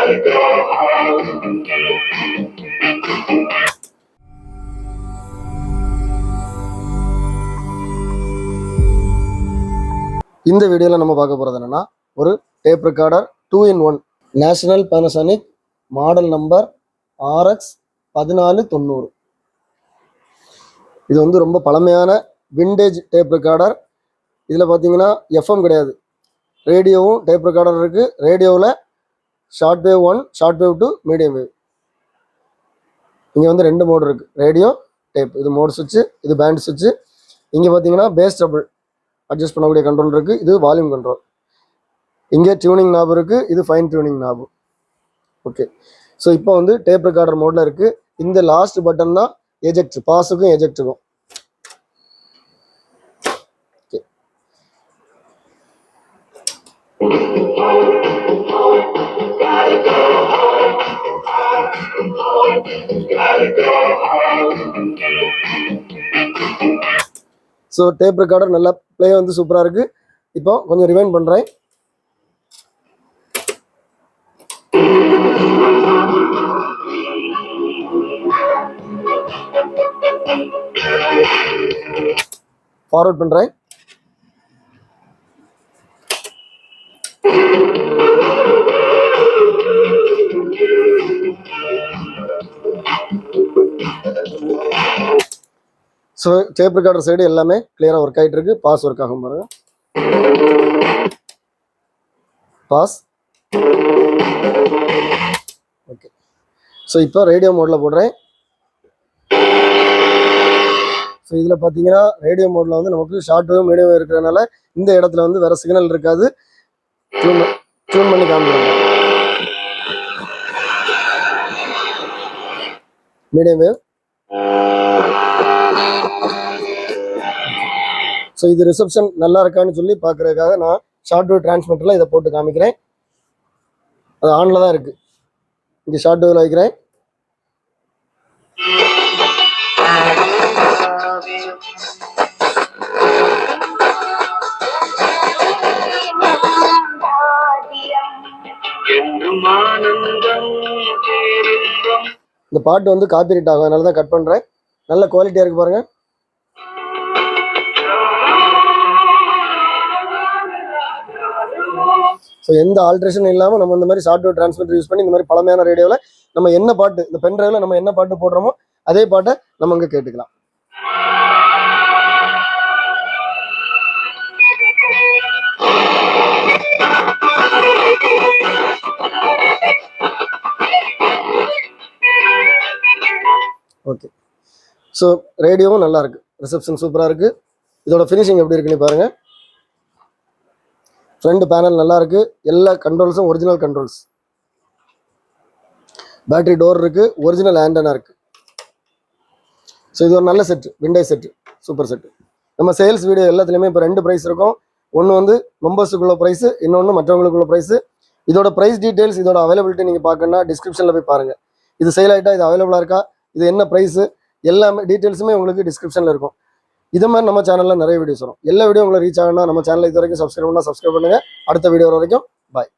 இந்த வீடியோவில் நம்ம பார்க்க போகிறது என்னன்னா, ஒரு tape recorder 2-in-1 National Panasonic model number RX 1490. இது வந்து ரொம்ப பழமையான விண்டேஜ் டேப் ரெக்கார்டர். இதில் பார்த்தீங்கன்னா FM கிடையாது, ரேடியோவும் டேப் ரெக்கார்டர் இருக்குது. ரேடியோவில் short wave 1, short wave 2, medium wave. இங்கே வந்து 2 மோடு இருக்குது, ரேடியோ, டேப். இது மோட் சுவிட்சு, இது பேண்ட் சுவிட்சு. இங்கே பார்த்தீங்கன்னா பேஸ் டபுள் அட்ஜஸ்ட் பண்ணக்கூடிய கண்ட்ரோல் இருக்குது. இது வால்யூம் கண்ட்ரோல். இங்கே டியூனிங் நாப் இருக்குது, இது fine tuning knob. Okay, so இப்போ வந்து டேப் ரெக்கார்டர் மோடில் இருக்குது. இந்த லாஸ்ட் பட்டன் தான் எஜெக்ட், பாஸுக்கும் எஜெக்ட்டுக்கும். ஓகே, ஸோ டேப் ரெக்கார்டர் நல்லா ப்ளே வந்து சூப்பராக இருக்குது. இப்போ கொஞ்சம் ரிவைண்ட் பண்ணுறேன். ஃபார்வர்ட் பண்ணுறேன். ஸோ டேப் ரெக்கார்டர் சைடு எல்லாமே கிளியராக ஒர்க் ஆகிட்டு இருக்கு. பாஸ் ஒர்க் ஆகும் பாருங்க. பாஸ். ஓகே, ஸோ இப்போ ரேடியோ மோடில் போடுறேன். ஸோ இதில் பார்த்தீங்கன்னா ரேடியோ மோடில் வந்து நமக்கு ஷார்ட் வேவ் மீடியம் வேவ் இருக்கிறதுனால இந்த இடத்துல வந்து வேறு சிக்னல் இருக்காது. டியூன் பண்ணி காமிக்கணும். Medium wave. ஸோ இது ரிசப்ஷன் நல்லா இருக்கான்னு சொல்லி பார்க்குறதுக்காக நான் ஷார்ட் வேவ் டிரான்ஸ்மிட்டரில் இதை போட்டு காமிக்கிறேன். அது ஆனில் தான் இருக்குது. இங்கே ஷார்ட் வேவில் வைக்கிறேன். இந்த பாட்டு வந்து காப்பிரைட் ஆகும், அதனால தான் கட் பண்ணுறேன். நல்ல குவாலிட்டியாக இருக்குது பாருங்கள். ஸோ எந்த ஆல்ட்ரேஷன் இல்லாமல் நம்ம இந்த மாதிரி ஷார்ட் வேவ் டிரான்ஸ்மிட்டர் யூஸ் பண்ணி இந்த மாதிரி பழமையான ரேடியோவில் நம்ம என்ன பாட்டு, இந்த பென் டிரைவில் நம்ம என்ன பாட்டு போடுறோமோ அதே பாட்டை நம்ம இங்கே கேட்டுக்கலாம். ஓகே, ஸோ ரேடியோவும் நல்லா இருக்குது, ரிசப்ஷன் சூப்பராக இருக்குது. இதோட ஃபினிஷிங் எப்படி இருக்குன்னு பாருங்கள். ஃப்ரண்ட் பேனல் நல்லா இருக்குது, எல்லா கண்ட்ரோல்ஸும் ஒரிஜினல் கண்ட்ரோல்ஸ். பேட்டரி டோர் இருக்குது, ஒரிஜினல் ஆண்டனா இருக்குது. ஸோ இது ஒரு நல்ல set, vintage set, super set. நம்ம சேல்ஸ் வீடியோ எல்லாத்துலேயுமே இப்போ 2 ப்ரைஸ் இருக்கும். ஒன்று வந்து மெம்பர்ஸுக்குள்ள ப்ரைஸு, இன்னொன்று மற்றவங்களுக்குள்ள ப்ரைஸு. இதோட ப்ரைஸ் டீட்டெயில்ஸ், இதோட அவைலபிலிட்டி நீங்கள் பார்க்கணுன்னா டிஸ்கிரிப்ஷனில் போய் பாருங்கள். இது சேல் ஆகிட்டா இது அவைலபிளாக இருக்கா, இது என்ன ப்ரைஸு, எல்லாமே டீட்டெயில்ஸுமே உங்களுக்கு டிஸ்கிரிப்ஷனில் இருக்கும். இது மாதிரி நம்ம சேனலில் நிறைய வீடியோஸ் வரும். எல்லா வீடியோ உங்களை ரீச் ஆகணும்னா நம்ம சேனலை இது வரைக்கும் சப்ஸ்கிரைப் பண்ணுங்கள். அடுத்த வீடியோ வரைக்கும் பாய்.